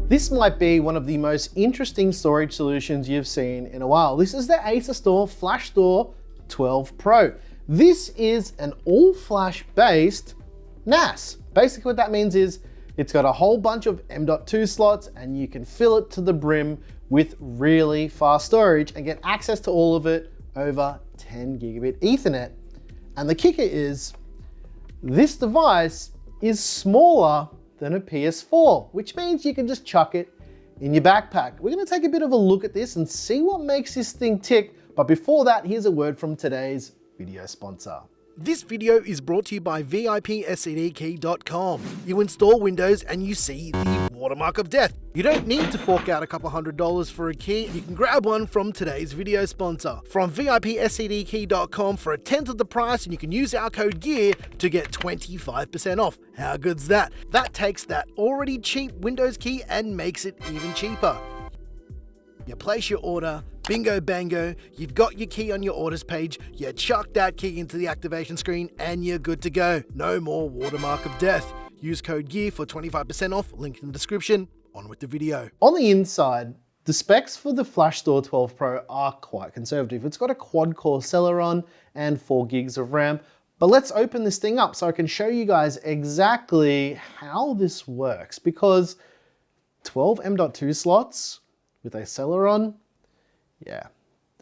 This might be one of the most interesting storage solutions you've seen in a while. This is the ASUSTOR Flashstor 12 Pro. This is an all-flash based NAS. Basically what that means is it's got a whole bunch of M.2 slots and you can fill it to the brim with really fast storage and get access to all of it over 10 gigabit Ethernet. And the kicker is this device is smaller than a PS4, which means you can just chuck it in your backpack. We're gonna take a bit of a look at this and see what makes this thing tick. But before that, here's a word from today's video sponsor. This video is brought to you by VIPscdkey.com. You install Windows and you see the watermark of death. You don't need to fork out a couple $100 for a key. You can grab one from today's video sponsor. From VIPscdkey.com for a tenth of the price, and you can use our code GEAR to get 25% off. How good's that? That takes that already cheap Windows key and makes it even cheaper. You place your order, bingo bango, you've got your key on your orders page, you chuck that key into the activation screen and you're good to go. No more watermark of death. Use code GEAR for 25% off, link in the description. On with the video. On the inside, the specs for the Flashstor 12 Pro are quite conservative. It's got a quad-core Celeron and 4 gigs of RAM. But let's open this thing up so I can show you guys exactly how this works, because 12 M.2 slots with a Celeron, yeah,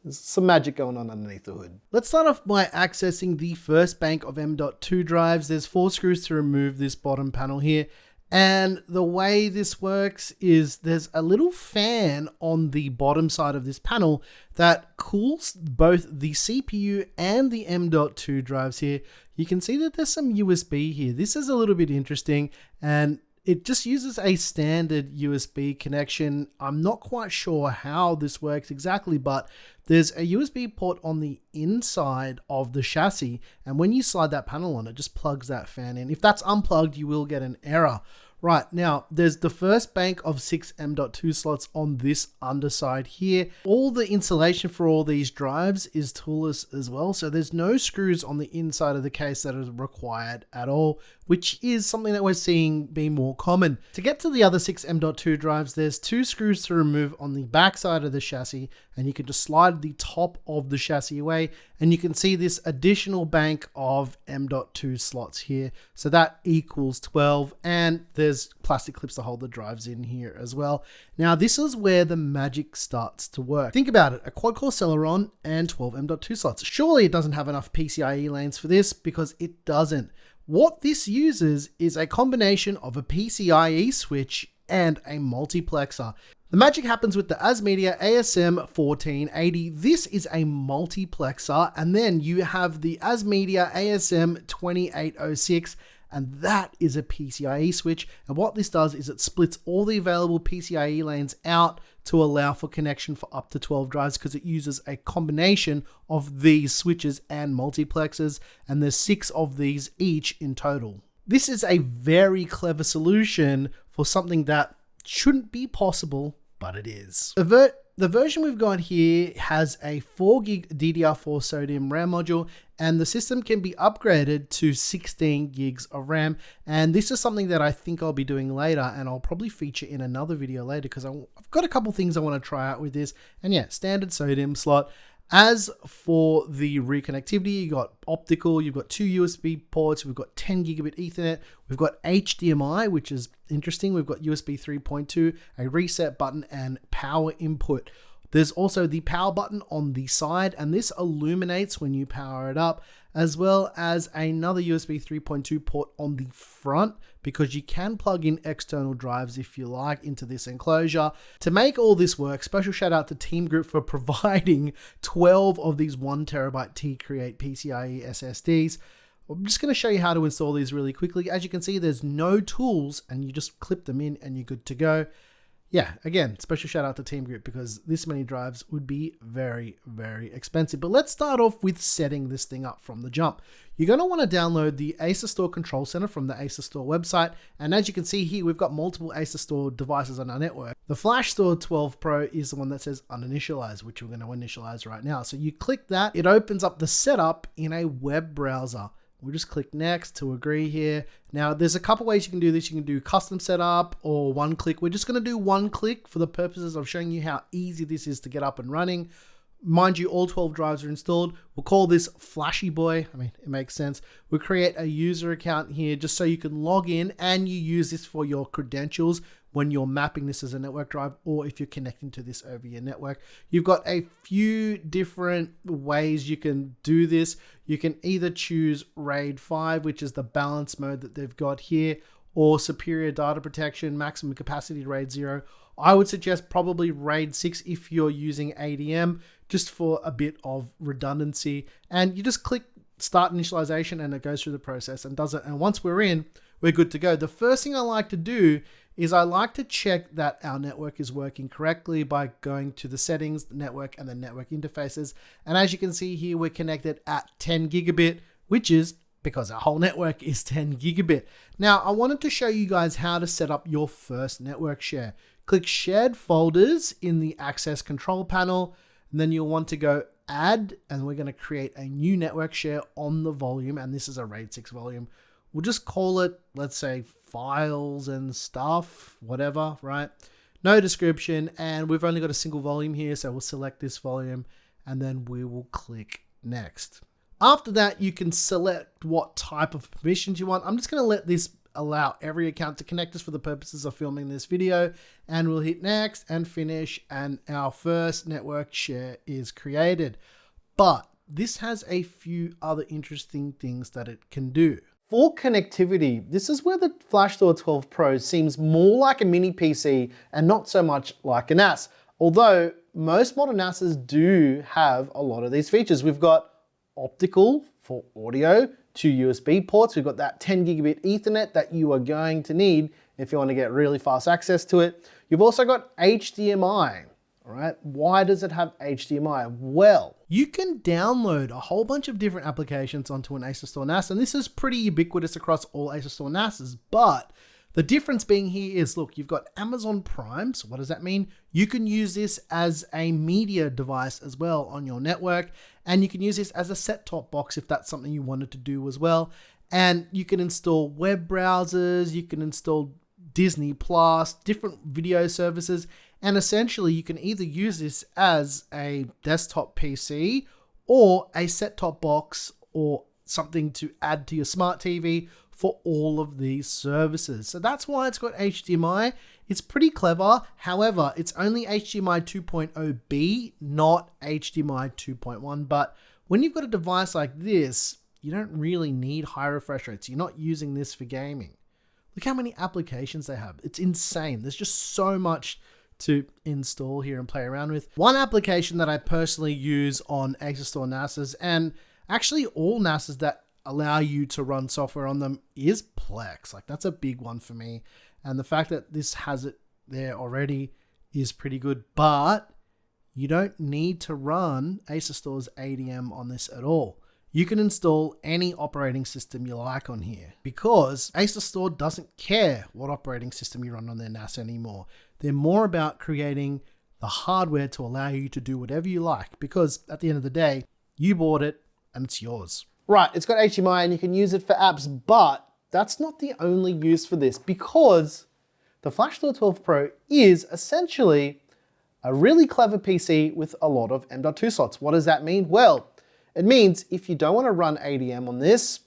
there's some magic going on underneath the hood. Let's start off by accessing the first bank of M.2 drives. There's 4 screws to remove this bottom panel here. And the way this works is there's a little fan on the bottom side of this panel that cools both the CPU and the M.2 drives here. You can see that there's some USB here. This is a little bit interesting, and it just uses a standard USB connection. I'm not quite sure how this works exactly, but there's a USB port on the inside of the chassis, and when you slide that panel on, it just plugs that fan in. If that's unplugged, you will get an error. Right, now there's the first bank of 6 M.2 slots on this underside here. All the insulation for all these drives is toolless as well, so there's no screws on the inside of the case that is required at all, which is something that we're seeing be more common. To get to the other 6 M.2 drives, there's 2 screws to remove on the back side of the chassis, and you can just slide the top of the chassis away, and you can see this additional bank of M.2 slots here. So that equals 12, and there's plastic clips to hold the drives in here as well. Now this is where the magic starts to work. Think about it, a quad-core Celeron and 12 M.2 slots. Surely it doesn't have enough PCIe lanes for this, because it doesn't. What this uses is a combination of a PCIe switch and a multiplexer. The magic happens with the ASMedia ASM 1480. This is a multiplexer, and then you have the ASMedia ASM 2806, and that is a PCIe switch. And what this does is it splits all the available PCIe lanes out to allow for connection for up to 12 drives, because it uses a combination of these switches and multiplexers, and there's 6 of these each in total. This is a very clever solution for something that shouldn't be possible, but it is. The version we've got here has a 4 gig DDR4 sodium RAM module, and the system can be upgraded to 16 gigs of RAM. And this is something that I think I'll be doing later, and I'll probably feature in another video later, because I've got a couple things I want to try out with this. And yeah, standard sodium slot. As for the reconnectivity, you got optical, you've got 2 USB ports, we've got 10 gigabit Ethernet, we've got HDMI, which is interesting, we've got USB 3.2, a reset button, and power input. There's also the power button on the side, and this illuminates when you power it up, as well as another USB 3.2 port on the front, because you can plug in external drives if you like into this enclosure. To make all this work, special shout out to Team Group for providing 12 of these 1TB T-Create PCIe SSDs. I'm just going to show you how to install these really quickly. As you can see, there's no tools, and you just clip them in and you're good to go. Yeah, again, special shout out to Team Group, because this many drives would be very, very expensive. But let's start off with setting this thing up from the jump. You're going to want to download the ASUSTOR Control Center from the ASUSTOR website. And as you can see here, we've got multiple ASUSTOR devices on our network. The Flashstor 12 Pro is the one that says uninitialize, which we're going to initialize right now. So you click that, it opens up the setup in a web browser. We'll just click next to agree here. Now there's a couple ways you can do this. You can do custom setup or one click. We're just going to do one click for the purposes of showing you how easy this is to get up and running. Mind you, all 12 drives are installed. We'll call this Flashy Boy. I mean, it makes sense. We'll create a user account here just so you can log in and you use this for your credentials when you're mapping this as a network drive or if you're connecting to this over your network. You've got a few different ways you can do this. You can either choose RAID 5, which is the balance mode that they've got here, or superior data protection, maximum capacity RAID 0. I would suggest probably RAID 6 if you're using ADM, just for a bit of redundancy. And you just click start initialization and it goes through the process and does it. And once we're in, we're good to go. The first thing I like to do is I like to check that our network is working correctly by going to the settings, the network, and the network interfaces. And as you can see here, we're connected at 10 gigabit, which is because our whole network is 10 gigabit. Now, I wanted to show you guys how to set up your first network share. Click shared folders in the access control panel, and then you'll want to go add, and we're going to create a new network share on the volume. And this is a RAID 6 volume. We'll just call it, let's say, files and stuff, whatever, right? No description. And we've only got a single volume here. So we'll select this volume and then we will click next. After that, you can select what type of permissions you want. I'm just going to let this allow every account to connect us for the purposes of filming this video, and we'll hit next and finish, and our first network share is created. But this has a few other interesting things that it can do. For connectivity, this is where the Flashstor 12 Pro seems more like a mini PC and not so much like a NAS. Although most modern NASs do have a lot of these features. We've got optical for audio, 2 USB ports. We've got that 10 gigabit Ethernet that you are going to need if you want to get really fast access to it. You've also got HDMI. All right, why does it have HDMI? Well, you can download a whole bunch of different applications onto an ASUSTOR NAS, and this is pretty ubiquitous across all ASUSTOR NASs, but the difference being here is, look, you've got Amazon Prime. So what does that mean? You can use this as a media device as well on your network, and you can use this as a set-top box if that's something you wanted to do as well. And you can install web browsers, you can install Disney Plus, different video services, and essentially you can either use this as a desktop PC or a set-top box or something to add to your smart TV for all of these services. So that's why it's got HDMI. It's pretty clever. However, it's only HDMI 2.0B, not HDMI 2.1. But when you've got a device like this, you don't really need high refresh rates. You're not using this for gaming. Look how many applications they have. It's insane. There's just so much to install here and play around with. One application that I personally use on ASUSTOR NASs, and actually all NASs that allow you to run software on them, is Plex. Like, that's a big one for me. And the fact that this has it there already is pretty good, but you don't need to run ASUSTOR's ADM on this at all. You can install any operating system you like on here because ASUSTOR doesn't care what operating system you run on their NAS anymore. They're more about creating the hardware to allow you to do whatever you like, because at the end of the day, you bought it and it's yours. Right, it's got HDMI and you can use it for apps, but that's not the only use for this, because the Flashstor 12 Pro is essentially a really clever PC with a lot of M.2 slots. What does that mean? Well, it means if you don't want to run ADM on this,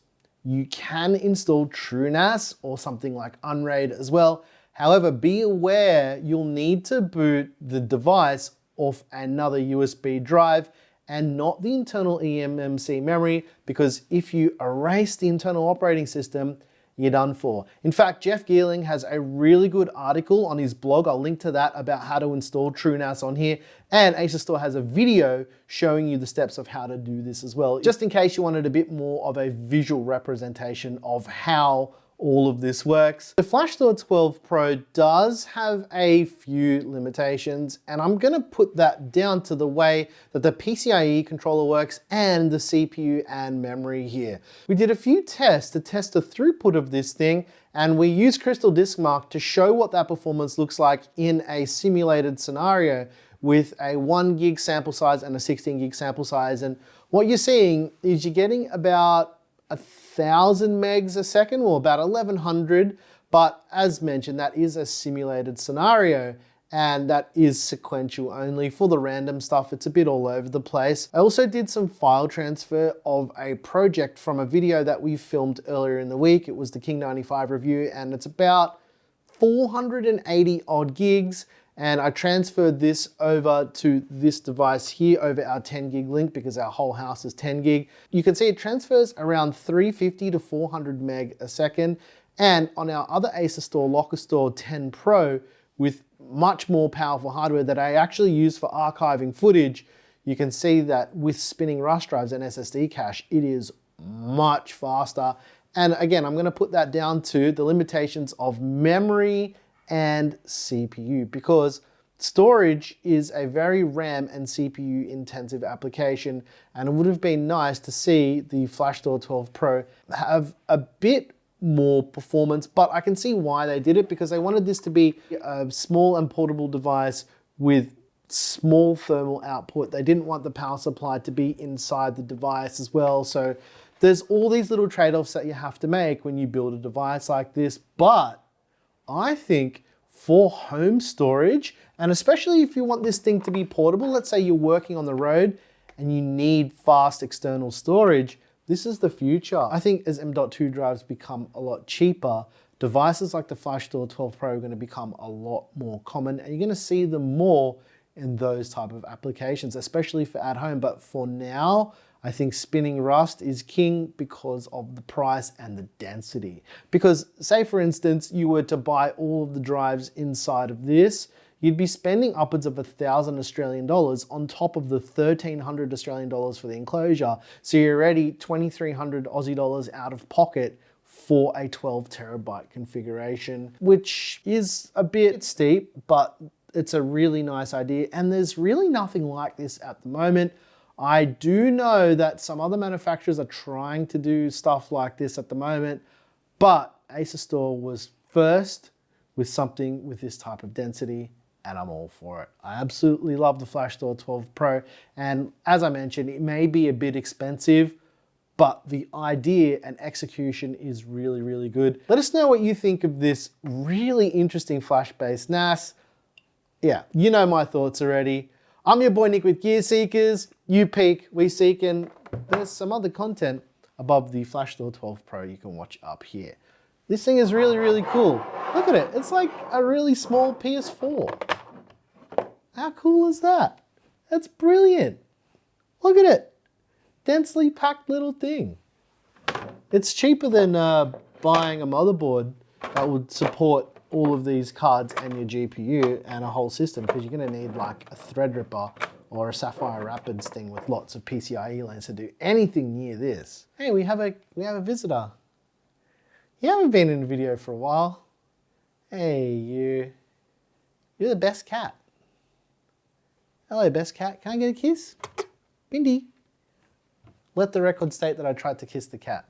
you can install TrueNAS or something like Unraid as well. However, be aware you'll need to boot the device off another USB drive and not the internal eMMC memory, because if you erase the internal operating system, you're done for. In fact, Jeff Geerling has a really good article on his blog. I'll link to that about how to install TrueNAS on here. And ASUSTOR has a video showing you the steps of how to do this as well, just in case you wanted a bit more of a visual representation of how all of this works. The Flashstor 12 Pro does have a few limitations, and I'm gonna put that down to the way that the PCIe controller works and the CPU and memory here. We did a few tests to test the throughput of this thing, and we used Crystal Disk Mark to show what that performance looks like in a simulated scenario with a 1 gig sample size and a 16 gig sample size. And what you're seeing is you're getting about 1,000 megs a second, or about 1,100. But as mentioned, that is a simulated scenario, and that is sequential only. For the random stuff, it's a bit all over the place. I also did some file transfer of a project from a video that we filmed earlier in the week. It was the King 95 review, and it's about 480 odd gigs. And I transferred this over to this device here over our 10 gig link because our whole house is 10 gig. You can see it transfers around 350 to 400 meg a second. And on our other ASUSTOR LockerStor 10 Pro with much more powerful hardware that I actually use for archiving footage, you can see that with spinning rush drives and SSD cache, it is much faster. And again, I'm gonna put that down to the limitations of memory and CPU, because storage is a very RAM and CPU intensive application, and it would have been nice to see the Flashstor 12 Pro have a bit more performance, but I can see why they did it, because they wanted this to be a small and portable device with small thermal output. They didn't want the power supply to be inside the device as well. So there's all these little trade-offs that you have to make when you build a device like this. But I think for home storage, and especially if you want this thing to be portable, let's say you're working on the road and you need fast external storage, this is the future. I think as M.2 drives become a lot cheaper, devices like the Flashstor 12 Pro are going to become a lot more common, and you're going to see them more in those type of applications, especially for at home. But for now, I think spinning Rust is king because of the price and the density. Because say for instance, you were to buy all of the drives inside of this, you'd be spending upwards of 1,000 Australian dollars on top of the 1,300 Australian dollars for the enclosure. So you're already 2,300 Aussie dollars out of pocket for a 12 terabyte configuration, which is a bit steep, but it's a really nice idea. And there's really nothing like this at the moment. I do know that some other manufacturers are trying to do stuff like this at the moment, but ASUSTOR was first with something with this type of density, and I'm all for it. I absolutely love the Flashstor 12 Pro, and as I mentioned, it may be a bit expensive, but the idea and execution is really, really good. Let us know what you think of this really interesting flash-based NAS. Yeah, you know my thoughts already. I'm your boy Nick with Gear Seekers. You peek, we seek, and there's some other content above the Flashstor 12 Pro you can watch up here. This thing is really, really cool. Look at it, it's like a really small PS4. How cool is that? That's brilliant. Look at it, densely packed little thing. It's cheaper than buying a motherboard that would support all of these cards and your GPU and a whole system, because you're gonna need like a Threadripper or a Sapphire Rapids thing with lots of PCIe lanes to do anything near this. Hey, we have a visitor. You haven't been in a video for a while. Hey, you're the best cat. Hello, best cat. Can I get a kiss? Bindi. Let the record state that I tried to kiss the cat.